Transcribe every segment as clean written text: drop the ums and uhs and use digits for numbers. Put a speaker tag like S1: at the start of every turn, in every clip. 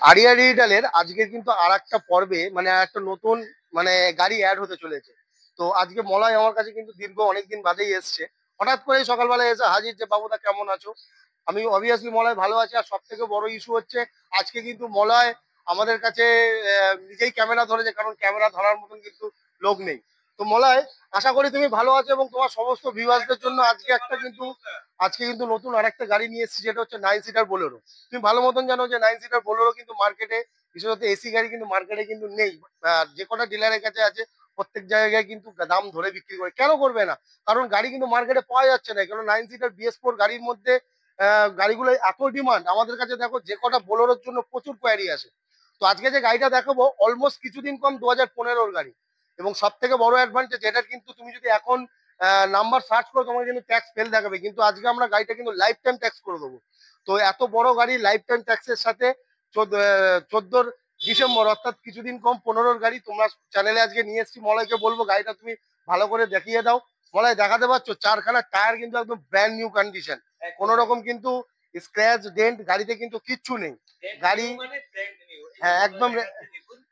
S1: Area ডিজিটালের আজকে কিন্তু আর একটা পর্বে মানে একটা নতুন মানে গাড়ি অ্যাড হতে চলেছে। তো আজকে মলয় আমার কাছে কিন্তু দীর্ঘ অনেকদিন বাদেই এসছে। হঠাৎ করে সকালবেলা এসে হাজির যে বাবুদা কেমন আছো। আমি অবভিয়াসলি মলয় ভালো আছি। আর সব থেকে বড় ইস্যু হচ্ছে আজকে কিন্তু মলয় আমাদের কাছে নিজেই ক্যামেরা ধরেছে, কারণ ক্যামেরা ধরার মতন কিন্তু লোক নেই। তো মলয়, আশা করি তুমি ভালো আছো এবং তোমার সমস্ত ভিউয়ার্সদের জন্য আজকে কিন্তু নতুন আরেকটা গাড়ি নিয়ে এসেছি, যেটা হচ্ছে 9 সিটার বোলেরো। তুমি ভালো মতন জানো যে 9 সিটার বোলেরো কিন্তু মার্কেটে, বিশেষত এসি গাড়ি কিন্তু মার্কেটে কিন্তু নেই। যে কটা ডিলারের কাছে আছে প্রত্যেক জায়গায় কিন্তু দাম ধরে বিক্রি করে। কেন করবে না? কারণ গাড়ি কিন্তু মার্কেটে পাওয়া যাচ্ছে না। কারণ 9 সিটার BS4 গাড়ির মধ্যে গাড়িগুলো এত ডিমান্ড। আমাদের কাছে দেখো যে কটা বোলেরোর জন্য প্রচুর কোয়ারি আসে। তো আজকে যে গাড়িটা দেখাবো অলমোস্ট কিছুদিন কম 2015-র গাড়ি। এবং সব থেকে বড় অ্যাডভান্টেজ এটা, কিন্তু তুমি যদি এখন নাম্বার সার্চ করো তোমাকে কিন্তু ট্যাক্স ফেল দেখাবে, কিন্তু আজকে আমরা গাড়িটা কিন্তু লাইফ টাইম ট্যাক্স করে দেবো। তো এত বড় গাড়ি লাইফ টাইম ট্যাক্সের সাথে 14 ডিসেম্বর অর্থাৎ কিছুদিন কম 15-র গাড়ি তোমরা চ্যানেলে আজকে নিয়ে এসেছি। মলয়কে বলবো গাড়িটা তুমি ভালো করে দেখিয়ে দাও। মলয়, দেখাতে পারছো? চারখানা টায়ার কিন্তু একদম ব্র্যান্ড নিউ কন্ডিশন। কোনো রকম কিন্তু স্ক্র্যাচ ডেন্ট গাড়িতে কিন্তু কিচ্ছু নেই। গাড়ি হ্যাঁ একদম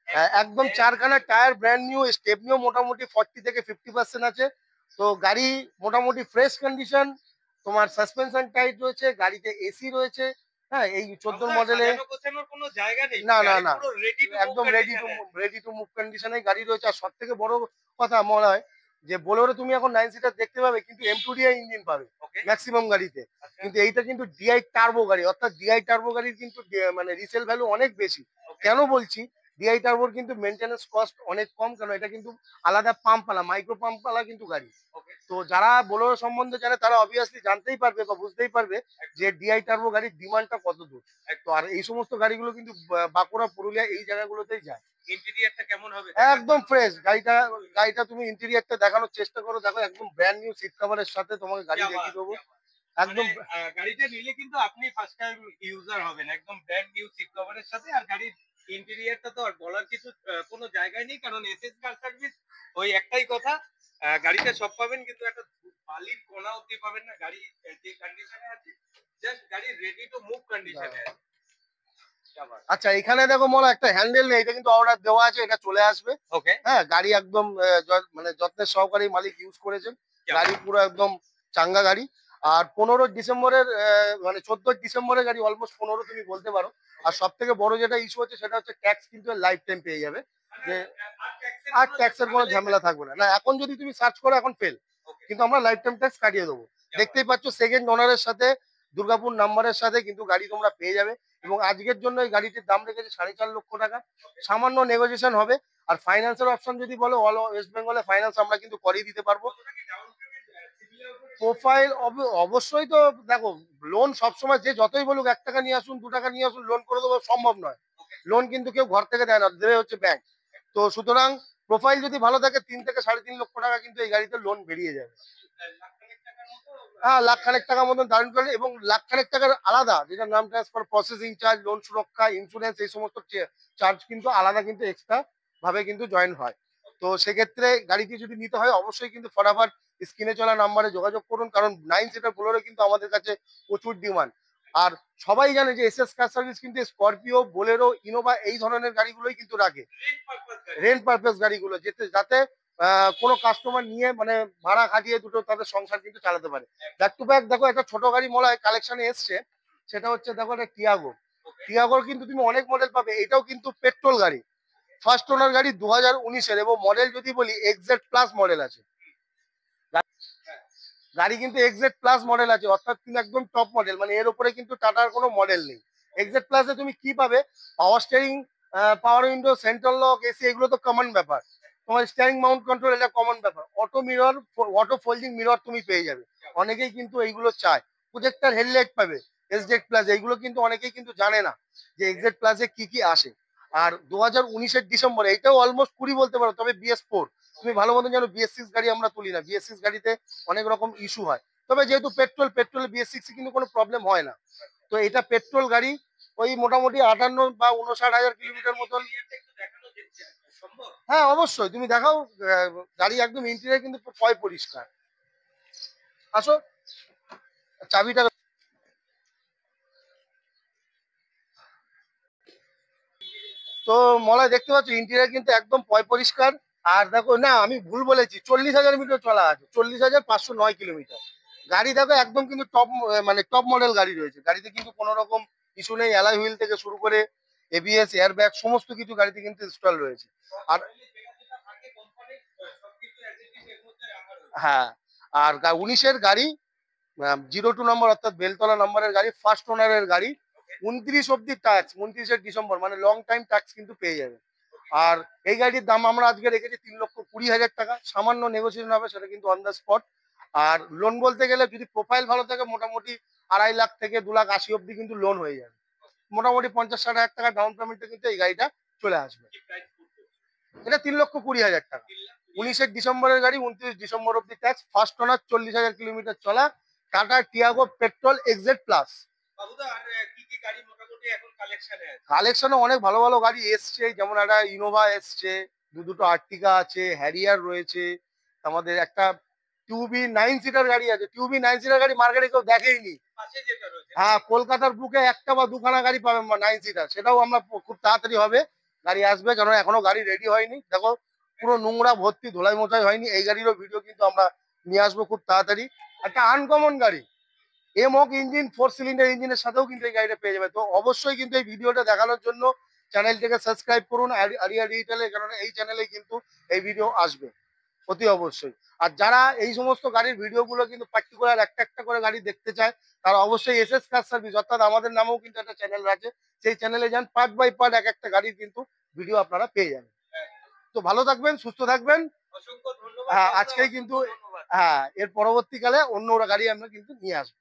S1: হ্যাঁ একদম চারখানা টায়ার ব্র্যান্ড নিউ, স্টেপনিও মোটামুটি 40 থেকে 50% আছে। তো গাড়ি মোটামুটি ফ্রেশ কন্ডিশন। তোমার সাসপেনশন টাইট রয়েছে, গাড়িতে এসি রয়েছে। হ্যাঁ, এই 14 মডেলে না না না, একদম রেডি টু মুভ কন্ডিশনে গাড়ি রয়েছে। আর সব থেকে বড় কথা মনে হয় যে বোলেরো তুমি এখন 9 সিটার দেখতে পাবে, কিন্তু M2DI ইঞ্জিন পাবে ম্যাক্সিমাম গাড়িতে। কিন্তু এইটা কিন্তু ডিআই টার্বো গাড়ি, অর্থাৎ ডিআই টার্বো গাড়ির কিন্তু মানে রিসেল ভ্যালু অনেক বেশি। কেন বলছি? ডিআই টার্বোর কিন্তু মেনটেন্যান্স কস্ট অনেক কম, কারণ এটা কিন্তু আলাদা পাম্পওয়ালা, মাইক্রো পাম্পওয়ালা কিন্তু গাড়ি। তো যারা বোলেরো সম্বন্ধে জানে তারা অবভিয়াসলি জানতেই পারবে বা বুঝতেই পারবে যে ডিআই টার্বো গাড়ির ডিমান্ডটা কত দূর। তো আর এই সমস্ত গাড়িগুলো কিন্তু বাঁকুড়া, পুরুলিয়া এই জায়গাগুলোতেই যায়। ইন্টেরিয়রটা কেমন হবে? একদম ফ্রেশ। গাড়িটা তুমি ইন্টেরিয়রটা দেখানোর চেষ্টা করো। দেখো একদম ব্র্যান্ড নিউ সিট কভারের সাথে তোমাকে গাড়ি দেখিয়ে দেবো। একদম গাড়িটা নিলে কিন্তু আপনি ফার্স্ট টাইম ইউজার হবেন, একদম ব্র্যান্ড নিউ সিট কভারের সাথে। আর গাড়ির ইন্টেরিয়রটা তো আর বলার কিছু কোনো জায়গায় নেই, কারণ এসএস কার সার্ভিস ওই একটাই কথা, গাড়িতে সব পাবেন কিন্তু একটা বালির কোনা অব্দি পাবেন না। গাড়ি যে কন্ডিশনে আছে জাস্ট গাড়ি রেডি টু মুভ কন্ডিশনে আছে। আচ্ছা, এখানে দেখো মোলা একটা হ্যান্ডেল নেই, এটা কিন্তু অর্ডার দেওয়া আছে, এটা চলে আসবে। ওকে, হ্যাঁ গাড়ি একদম মানে যত্নের সহকারে মালিক ইউজ করেছেন। গাড়ি পুরো একদম চাঙ্গা গাড়ি। আর 15 ডিসেম্বরের মানে 14 ডিসেম্বরের গাড়ি, অলমোস্ট 15 তুমি বলতে পারো। আর সব থেকে বড় যেটা ইস্যু হচ্ছে সেটা হচ্ছে ট্যাক্স কিন্তু লাইফ টাইম পেয়ে যাবে। যে আর ট্যাক্সের কোনো ঝামেলা থাকবে না। না, এখন যদি তুমি সার্চ করো এখন ফেল, কিন্তু আমরা লাইফ টাইম ট্যাক্স কাটিয়ে দেবো। দেখতেই পাচ্ছ সেকেন্ড ওনারের সাথে দুর্গাপুর নাম্বারের সাথে কিন্তু গাড়ি তোমরা পেয়ে যাবে। এবং আজকের জন্য এই গাড়িটির দাম রেখেছে 4.5 লক্ষ টাকা। সামান্য নেগোসিয়েশন হবে। আর ফাইন্যান্সের অপশন যদি বলো, অল ওয়েস্ট বেঙ্গলে ফাইন্যান্স আমরা কিন্তু করিয়ে দিতে পারবো। প্রোফাইল অবশ্যই তো দেখো, লোন সবসময় যে যতই বলুক 1 টাকা নিয়ে আসুন, 2 টাকা নিয়ে আসুন, লোন করে দেবো সম্ভব নয়। লোন কিন্তু কেউ ঘর থেকে দেয় না, দেবে হচ্ছে ব্যাংক। তো সুতরাং প্রোফাইল যদি ভালো থাকে 3 থেকে 3.5 লক্ষ টাকা কিন্তু এই গাড়িতে লোন বেরিয়ে যাবে। হ্যাঁ, 1,00,000 টাকার মতন ডাউন পেমেন্ট, এবং 1,00,000 টাকার আলাদা যেটা নাম ট্রান্সফার প্রসেসিং চার্জ, লোন সুরক্ষা, ইন্স্যুরেন্স, এই সমস্ত চার্জ কিন্তু আলাদা কিন্তু এক্সট্রা ভাবে কিন্তু জয়েন হয়। তো সেক্ষেত্রে গাড়িটি যদি নিতে হয় অবশ্যই কিন্তু ফটাফট স্ক্রিনে চলা নাম্বারে যোগাযোগ করুন, কারণ 9 সিটার বোলেরো কিন্তু আমাদের কাছে প্রচুর ডিমান্ড। আর সবাই জানে যে এসএস কার সার্ভিস কিন্তু স্করপিও, বোলেরো, ইনোভা এই ধরনের গাড়িগুলোই কিন্তু রাখে, রেন্ট পারপাস গাড়িগুলো, যাতে কোনো কাস্টমার নিয়ে মানে ভাড়া খাটিয়ে দুটো তাদের সংসার কিন্তু চালাতে পারে। ব্যাক টু ব্যাক দেখো একটা ছোট গাড়ি মলায় কালেকশনে এসছে, সেটা হচ্ছে দেখো একটা টিয়াগো। টিয়াগোর কিন্তু তুমি অনেক মডেল পাবে। এটাও কিন্তু পেট্রোল গাড়ি, ফার্স্ট ওনার গাড়ি 2019-এর, এবং মডেল যদি বলি এক্সজেড প্লাস মডেল আছে। গাড়ি কিন্তু এক্সজেড প্লাস মডেল আছে, অর্থাৎ কিন্তু একদম টপ মডেল, মানে এর উপরে কিন্তু টাটার কোনো মডেল নেই। এক্সজেড প্লাসে তুমি কি পাবে? পাওয়ার স্টিয়ারিং, পাওয়ার উইন্ডো, সেন্ট্রাল লক, এসি, এগুলো তো কমন ব্যাপার। তোমার স্টিয়ারিং মাউন্ট কন্ট্রোল, এটা কমন ব্যাপার। Auto mirror, auto folding mirror তুমি পেয়ে যাবে। অনেকেই কিন্তু এইগুলো চায়। প্রজেক্টর হেডলাইট পাবে এক্সজেড প্লাস, এইগুলো কিন্তু অনেকেই কিন্তু জানে না যে এক্সজেড প্লাসে কি কি আসে। আর 2019-এর ডিসেম্বরে, এইটাও অলমোস্ট 20 বলতে পারো, তবে BS4 তুমি ভালো মতন জানো BS6 গাড়ি আমরা তুলি না। BS6 গাড়িতে অনেক রকম ইস্যু হয়। তবে যেহেতু পেট্রোলে BS6 কিন্তু কোনো প্রবলেম হয় না। তো এটা পেট্রোল গাড়ি, ওই মোটামুটি 58 বা 59,000 কিলোমিটার মতন। হ্যাঁ অবশ্যই তুমি দেখাও। গাড়ি একদম ইন্টেরিয়র কিন্তু পরিষ্কার। আসো, চাবিটা তো মলায় দেখতে পাচ্ছ ইন্টেরিয়ার কিন্তু একদম পরিষ্কার। আর দেখো, না আমি ভুল বলেছি, 40,000 মিটার চলা আছে, 40,509 কিলোমিটার। গাড়ি দেখো একদম কিন্তু টপ, মানে টপ মডেল গাড়ি রয়েছে গাড়িতে, কিন্তু কোনো রকম ইস্যু নেই। অ্যালয় হুইল থেকে শুরু করে এবিএস, এয়ারব্যাগ সমস্ত কিছু গাড়িতে কিন্তু ইনস্টল রয়েছে। আর হ্যাঁ, আর 19-এর গাড়ি, 02 নম্বর অর্থাৎ বেলতলা নম্বরের গাড়ি, ফার্স্ট ওনারের গাড়ি, 29 অব্দি ট্যাক্স, 29শে ডিসেম্বর মানে লং টাইম ট্যাক্স কিন্তু পেয়ে যাবে। আর এই গাড়ির দাম আমরা আজকে রেখেছি 3,20,000 টাকা, সামান্য নেগোসিয়েশন হবে, সেটা কিন্তু অন দ্য স্পট। আর লোন বলতে গেলে যদি প্রোফাইল ভালো থাকে মোটামুটি 2.5 লাখ থেকে 2,80,000 অব্দি কিন্তু লোন হয়ে যাবে। মোটামুটি 50-60 হাজার টাকা ডাউন পেমেন্টে কিন্তু এই গাড়িটা চলে আসবে। এটা 3,20,000 টাকা, 19শে ডিসেম্বরের গাড়ি, 29 ডিসেম্বর অব্দি ট্যাক্স, ফার্স্ট ওনার, 40,000 কিলোমিটার চলা, tata Tiago petrol XZ plus. কালেকশনে অনেক ভালো ভালো গাড়ি এসছে, যেমন একটা ইনোভা এসছে, দুটো আর্টিকা আছে, হ্যারিয়ার রয়েছে, আমাদের একটা টিউবি 9 সিটার গাড়ি আছে। টিউবি 9 সিটার গাড়ি মার্কেটে কেউ দেখেইনি। হ্যাঁ, কলকাতার বুকে একটা বা দুখানা গাড়ি পাবেন 9 সিটার, সেটাও আমরা খুব তাড়াতাড়ি হবে, গাড়ি আসবে, কারণ এখনো গাড়ি রেডি হয়নি। দেখো পুরো নোংরা ভর্তি, ধোলাই মোছাই হয়নি। এই গাড়িরও ভিডিও কিন্তু আমরা নিয়ে আসবো খুব তাড়াতাড়ি। একটা আনকমন গাড়ি, এমক ইঞ্জিন, 4 সিলিন্ডার ইঞ্জিনের সাথেও কিন্তু এই গাড়িটা পেয়ে যাবে। তো অবশ্যই কিন্তু এই ভিডিওটা দেখানোর জন্য চ্যানেলটিকে সাবস্ক্রাইব করুন আরিয়া ডিজিটালে, কারণ এই চ্যানেলে কিন্তু এই ভিডিও আসবে অতি অবশ্যই। আর যারা এই সমস্ত গাড়ির ভিডিওগুলো কিন্তু পার্টিকুলার একটা একটা করে গাড়ি দেখতে চায়, তারা অবশ্যই এসএস কার সার্ভিস, অর্থাৎ আমাদের নামেও কিন্তু একটা চ্যানেল আছে, সেই চ্যানেলে যান, পার্ট বাই পার্ট এক একটা গাড়ির কিন্তু ভিডিও আপনারা পেয়ে যাবেন। তো ভালো থাকবেন, সুস্থ থাকবেন। হ্যাঁ, আজকেই কিন্তু, হ্যাঁ, এর পরবর্তীকালে অন্য গাড়ি আমরা কিন্তু নিয়ে আসবো।